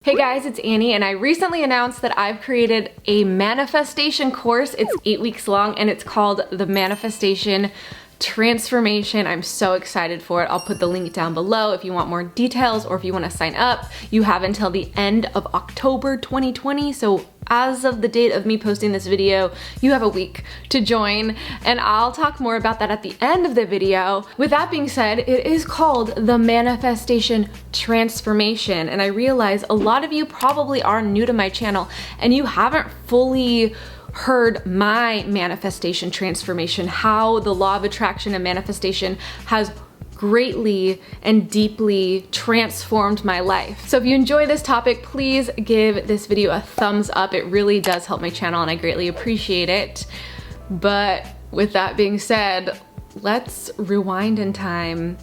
Hey guys, it's Annie, and I recently announced that I've created a manifestation course. It's 8 weeks long and it's called the Manifestation Transformation. I'm so excited for it. I'll put the link down below if you want more details or if you want to sign up. You have until the end of October 2020, so as of the date of me posting this video, you have a week to join, and I'll talk more about that at the end of the video. With that being said, it is called the Manifestation Transformation, and I realize a lot of you probably are new to my channel and you haven't fully heard my manifestation transformation, how the law of attraction and manifestation has greatly and deeply transformed my life. So if you enjoy this topic, please give this video a thumbs up. It really does help my channel and I greatly appreciate it. But with that being said, let's rewind in time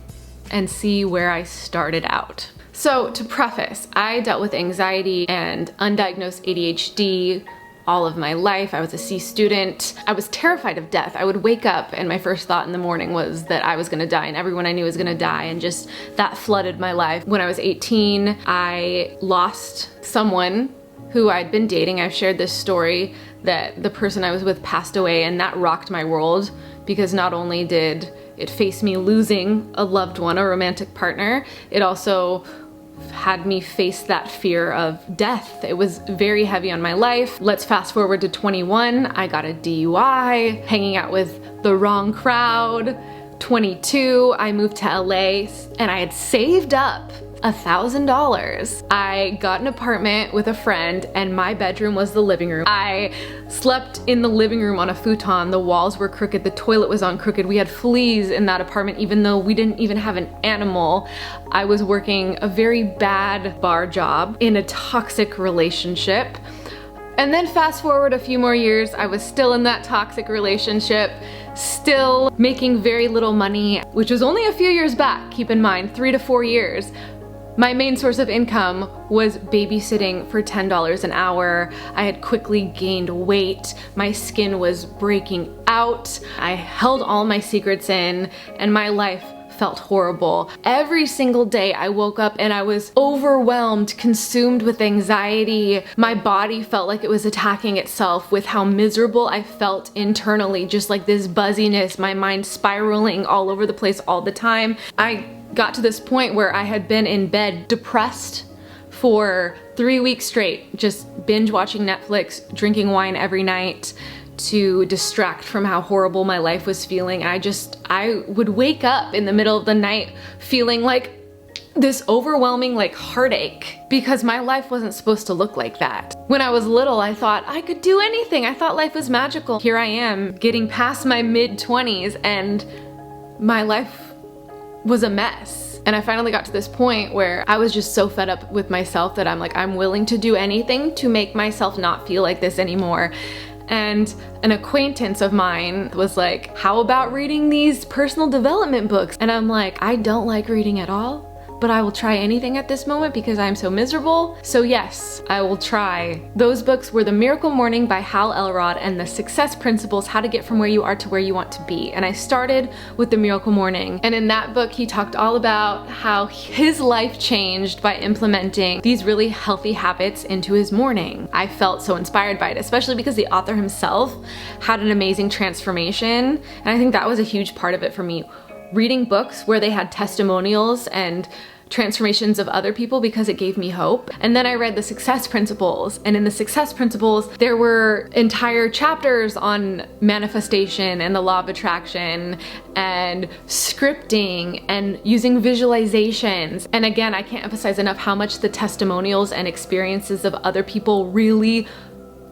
and see where I started out. So to preface, I dealt with anxiety and undiagnosed ADHD all of my life. I was a C student. I was terrified of death. I would wake up and my first thought in the morning was that I was gonna die and everyone I knew was gonna die, and just that flooded my life. When I was 18, I lost someone who I'd been dating. I've shared this story that the person I was with passed away, and that rocked my world because not only did it face me losing a loved one, a romantic partner, it also had me face that fear of death. It was very heavy on my life. Let's fast forward to 21. I got a DUI, hanging out with the wrong crowd. 22, I moved to LA and I had saved up $1,000. I got an apartment with a friend and my bedroom was the living room. I slept in the living room on a futon. The walls were crooked, the toilet was on crooked. We had fleas in that apartment even though we didn't even have an animal. I was working a very bad bar job in a toxic relationship. And then fast forward a few more years, I was still in that toxic relationship, still making very little money, which was only a few years back, keep in mind, 3 to 4 years. My main source of income was babysitting for $10 an hour. I had quickly gained weight. My skin was breaking out. I held all my secrets in and my life felt horrible. Every single day I woke up and I was overwhelmed, consumed with anxiety. My body felt like it was attacking itself with how miserable I felt internally, just like this buzziness, my mind spiraling all over the place all the time. I got to this point where I had been in bed depressed for 3 weeks straight, just binge watching Netflix, drinking wine every night to distract from how horrible my life was feeling. I would wake up in the middle of the night feeling like this overwhelming heartache because my life wasn't supposed to look like that. When I was little, I thought I could do anything. I thought life was magical. Here I am getting past my mid-20s and my life was a mess. And I finally got to this point where I was just so fed up with myself that I'm willing to do anything to make myself not feel like this anymore. And an acquaintance of mine was like, how about reading these personal development books? And I'm like, I don't like reading at all, but I will try anything at this moment because I'm so miserable. So yes, I will try. Those books were The Miracle Morning by Hal Elrod and The Success Principles, How to Get From Where You Are to Where You Want to Be. And I started with The Miracle Morning. And in that book, he talked all about how his life changed by implementing these really healthy habits into his morning. I felt so inspired by it, especially because the author himself had an amazing transformation. And I think that was a huge part of it for me. Reading books where they had testimonials and transformations of other people because it gave me hope. And then I read The Success Principles, and in The Success Principles there were entire chapters on manifestation and the law of attraction and scripting and using visualizations. And again, I can't emphasize enough how much the testimonials and experiences of other people really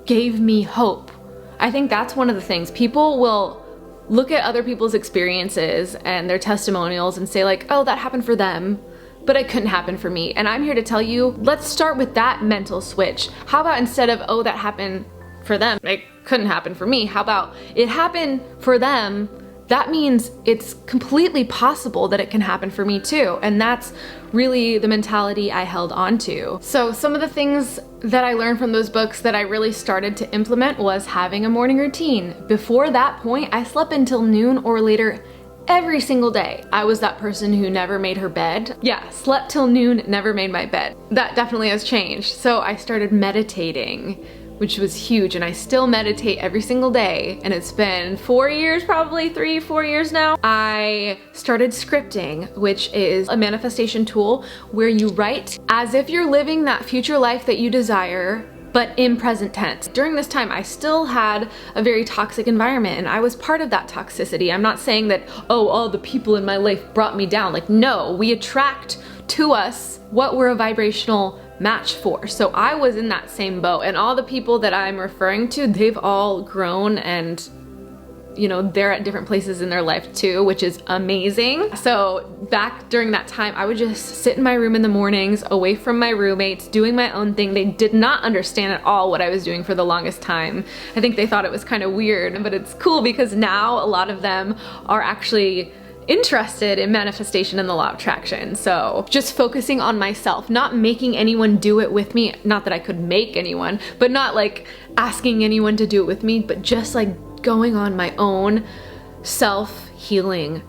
gave me hope. I think that's one of the things. People will look at other people's experiences and their testimonials and say like, oh, that happened for them, but it couldn't happen for me. And I'm here to tell you, let's start with that mental switch. How about instead of, oh, that happened for them, it couldn't happen for me, how about it happened for them, that means it's completely possible that it can happen for me too. And that's really the mentality I held on to. So some of the things that I learned from those books that I really started to implement was having a morning routine. Before that point, I slept until noon or later every single day. I was that person who never made her bed. Yeah, slept till noon, never made my bed. That definitely has changed. So I started meditating, which was huge, and I still meditate every single day, and it's been 4 years, probably 3-4 years now. I started scripting, which is a manifestation tool where you write as if you're living that future life that you desire, but in present tense. During this time, I still had a very toxic environment, and I was part of that toxicity. I'm not saying that, oh, all the people in my life brought me down. Like, no, we attract to us what we're a vibrational match for. So I was in that same boat, and all the people that I'm referring to, they've all grown, and you know, they're at different places in their life too, which is amazing. So back during that time, I would just sit in my room in the mornings, away from my roommates, doing my own thing. They did not understand at all what I was doing for the longest time. I think they thought it was kind of weird, but it's cool because now a lot of them are actually interested in manifestation and the law of attraction. So just focusing on myself, not making anyone do it with me. Not that I could make anyone, but not like asking anyone to do it with me, but just like going on my own self-healing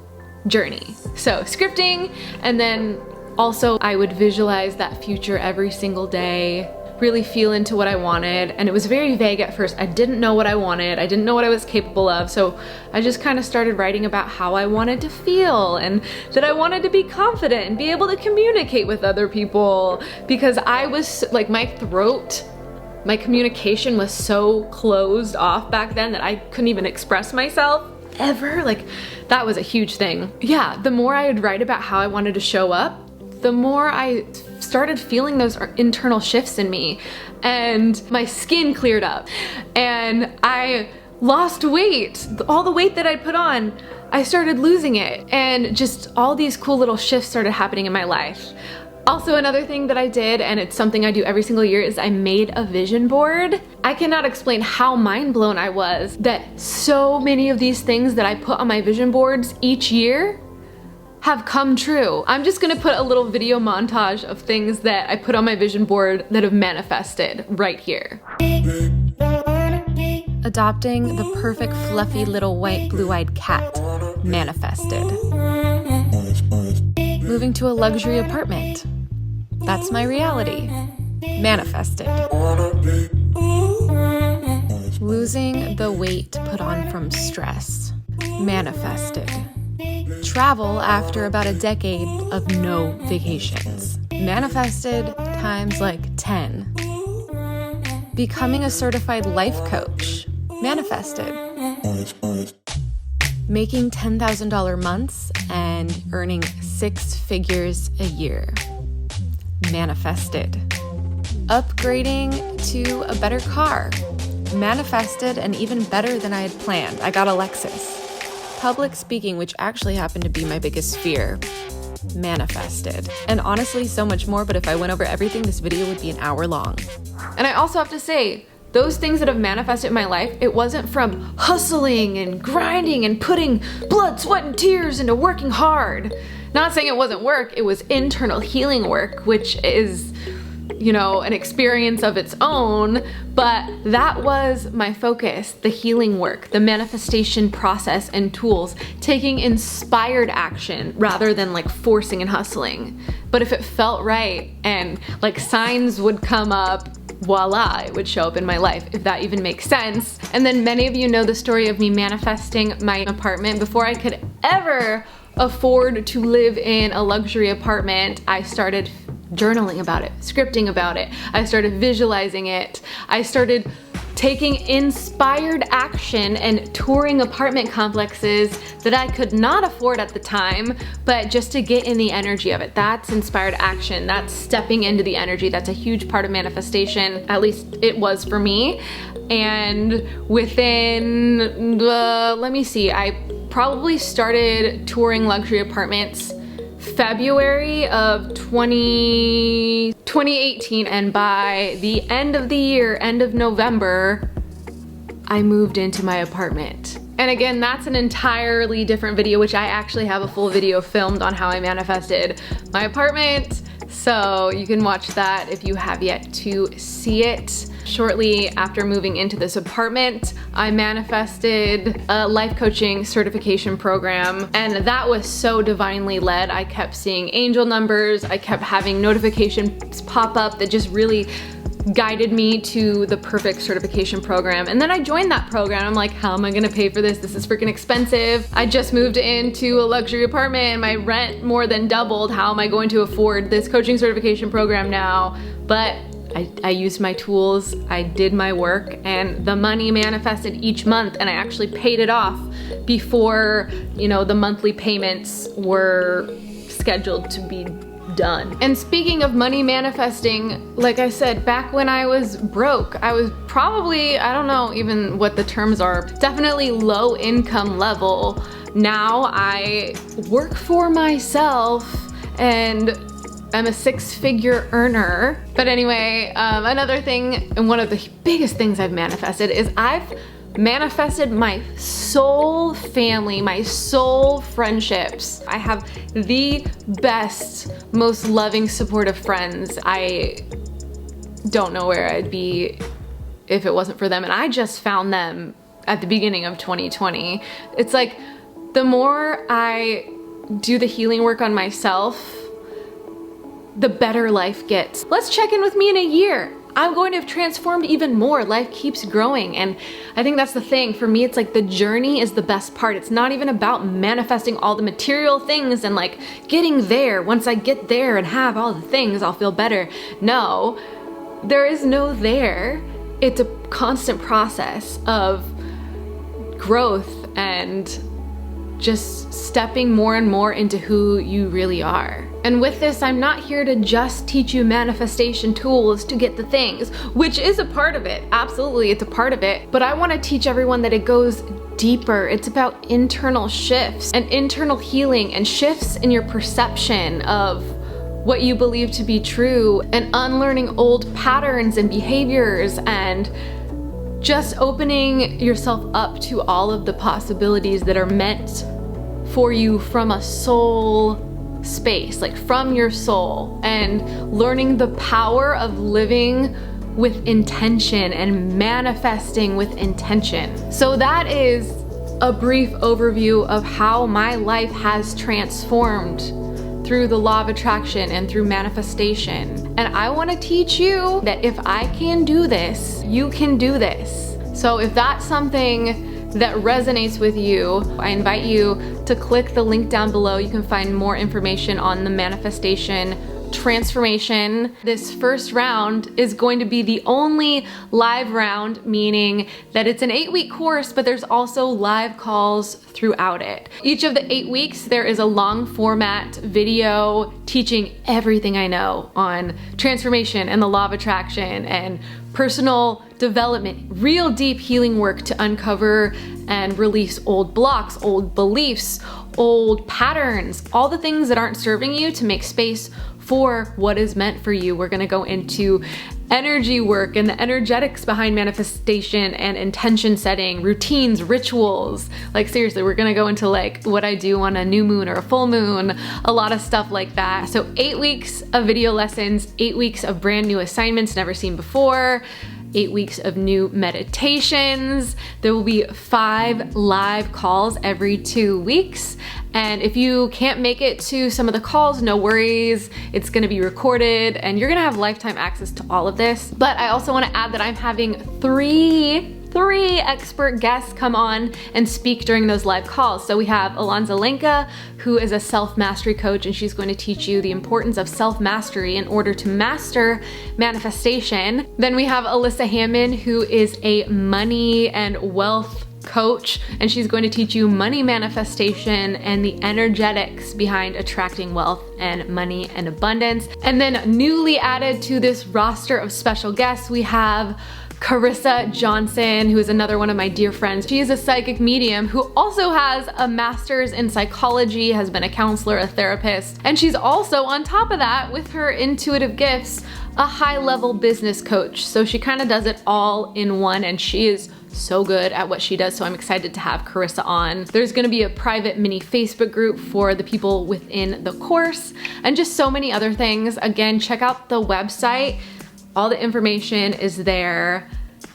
journey. So scripting, and then also I would visualize that future every single day, really feel into what I wanted. And it was very vague at first. I didn't know what I wanted. I didn't know what I was capable of. So I just kind of started writing about how I wanted to feel, and that I wanted to be confident and be able to communicate with other people, because I was like, my communication was so closed off back then that I couldn't even express myself ever. Like, that was a huge thing. Yeah, the more I would write about how I wanted to show up, the more I started feeling those internal shifts in me, and my skin cleared up, and I lost weight. All the weight that I put on, I started losing it, and just all these cool little shifts started happening in my life. Also, another thing that I did, and it's something I do every single year, is I made a vision board. I cannot explain how mind blown I was that so many of these things that I put on my vision boards each year have come true. I'm just gonna put a little video montage of things that I put on my vision board that have manifested right here. Adopting the perfect fluffy little white blue-eyed cat, manifested. Moving to a luxury apartment, that's my reality, manifested. Losing the weight put on from stress, manifested. Travel after about a decade of no vacations, manifested times like 10. Becoming a certified life coach, manifested. Making $10,000 months and earning 6 figures a year, manifested. Upgrading to a better car, manifested, and even better than I had planned. I got a Lexus. Public speaking, which actually happened to be my biggest fear, manifested. And honestly, so much more, but if I went over everything, this video would be an hour long. And I also have to say, those things that have manifested in my life, it wasn't from hustling and grinding and putting blood, sweat, and tears into working hard. Not saying it wasn't work, it was internal healing work, which is, you know, an experience of its own, but that was my focus, the healing work, the manifestation process and tools, taking inspired action rather than like forcing and hustling. But if it felt right and like signs would come up, voila, it would show up in my life, if that even makes sense. And then many of you know the story of me manifesting my apartment. Before I could ever afford to live in a luxury apartment, I started journaling about it, scripting about it. I started visualizing it. I started taking inspired action and touring apartment complexes that I could not afford at the time, but just to get in the energy of it. That's inspired action. That's stepping into the energy. That's a huge part of manifestation. At least it was for me. And within let me see, I probably started touring luxury apartments February of 2018, and by the end of the year, end of November, I moved into my apartment. And again, that's an entirely different video, which I actually have a full video filmed on how I manifested my apartment, So you can watch that if you have yet to see it. Shortly after moving into this apartment, I manifested a life coaching certification program, and that was so divinely led. I kept seeing angel numbers, I kept having notifications pop up that just really guided me to the perfect certification program. And then I joined that program. I'm like, how am I gonna pay for this? This is freaking expensive. I just moved into a luxury apartment and my rent more than doubled. How am I going to afford this coaching certification program now? But I used my tools, I did my work, and the money manifested each month, and I actually paid it off before, you know, the monthly payments were scheduled to be done. And speaking of money manifesting, like I said, back when I was broke, I was probably, I don't know even what the terms are, definitely low income level. Now I work for myself and I'm a 6-figure earner. But anyway, another thing, and one of the biggest things I've manifested is I've manifested my soul family, my soul friendships. I have the best, most loving, supportive friends. I don't know where I'd be if it wasn't for them, and I just found them at the beginning of 2020. It's like, the more I do the healing work on myself, the better life gets. Let's check in with me in a year. I'm going to have transformed even more. Life keeps growing. And I think that's the thing. For me, it's like the journey is the best part. It's not even about manifesting all the material things and like getting there. Once I get there and have all the things, I'll feel better. No, there is no there. It's a constant process of growth and just stepping more and more into who you really are. And with this, I'm not here to just teach you manifestation tools to get the things, which is a part of it. Absolutely, it's a part of it. But I want to teach everyone that it goes deeper. It's about internal shifts and internal healing and shifts in your perception of what you believe to be true, and unlearning old patterns and behaviors, and just opening yourself up to all of the possibilities that are meant for you from a soul space, like from your soul, and learning the power of living with intention and manifesting with intention. So that is a brief overview of how my life has transformed through the law of attraction and through manifestation. And I want to teach you that if I can do this, you can do this. So if that's something that resonates with you, I invite you to click the link down below. You can find more information on the manifestation transformation. This first round is going to be the only live round, meaning that it's an 8-week course, but there's also live calls throughout it. Each of the 8 weeks, there is a long format video teaching everything I know on transformation and the law of attraction and personal development, real deep healing work to uncover and release old blocks, old beliefs, old patterns, all the things that aren't serving you, to make space for what is meant for you. We're gonna go into energy work and the energetics behind manifestation and intention setting, routines, rituals. Like seriously, we're gonna go into like what I do on a new moon or a full moon, a lot of stuff like that. So 8 weeks of video lessons, 8 weeks of brand new assignments never seen before, 8 weeks of new meditations. There will be 5 live calls every 2 weeks. And if you can't make it to some of the calls, no worries. It's gonna be recorded and you're gonna have lifetime access to all of this. But I also wanna add that I'm having three expert guests come on and speak during those live calls. So we have Alonza Lenka, who is a self-mastery coach, and she's going to teach you the importance of self-mastery in order to master manifestation. Then we have Alyssa Hammond, who is a money and wealth coach, and she's going to teach you money manifestation and the energetics behind attracting wealth and money and abundance. And then newly added to this roster of special guests, we have Carissa Johnson, who is another one of my dear friends. She is a psychic medium who also has a master's in psychology, has been a counselor, a therapist, and she's also, on top of that, with her intuitive gifts, a high-level business coach. So she kind of does it all in one, and she is so good at what she does, so I'm excited to have Carissa on. There's gonna be a private mini Facebook group for the people within the course, and just so many other things. Again, check out the website. All the information is there.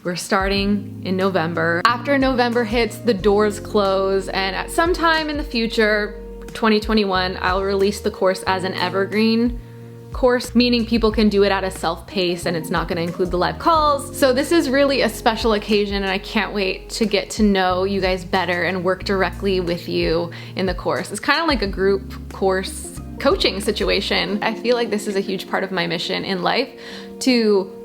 We're starting in November. After November hits, the doors close, and at some time in the future, 2021, I'll release the course as an evergreen course, meaning people can do it at a self-pace and it's not gonna include the live calls. So this is really a special occasion, and I can't wait to get to know you guys better and work directly with you in the course. It's kind of like a group course coaching situation. I feel like this is a huge part of my mission in life, to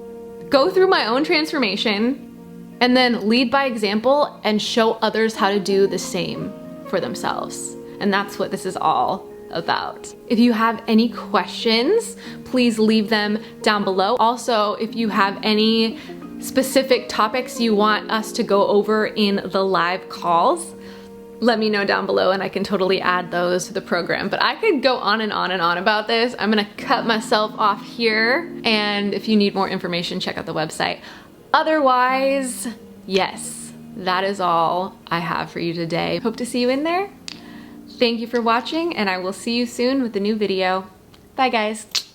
go through my own transformation and then lead by example and show others how to do the same for themselves. And that's what this is all about. If you have any questions, please leave them down below. Also, if you have any specific topics you want us to go over in the live calls, let me know down below and I can totally add those to the program. But I could go on and on and on about this. I'm gonna cut myself off here, and if you need more information, check out the website. Otherwise, yes, that is all I have for you today. Hope to see you in there. Thank you for watching, and I will see you soon with a new video. Bye guys.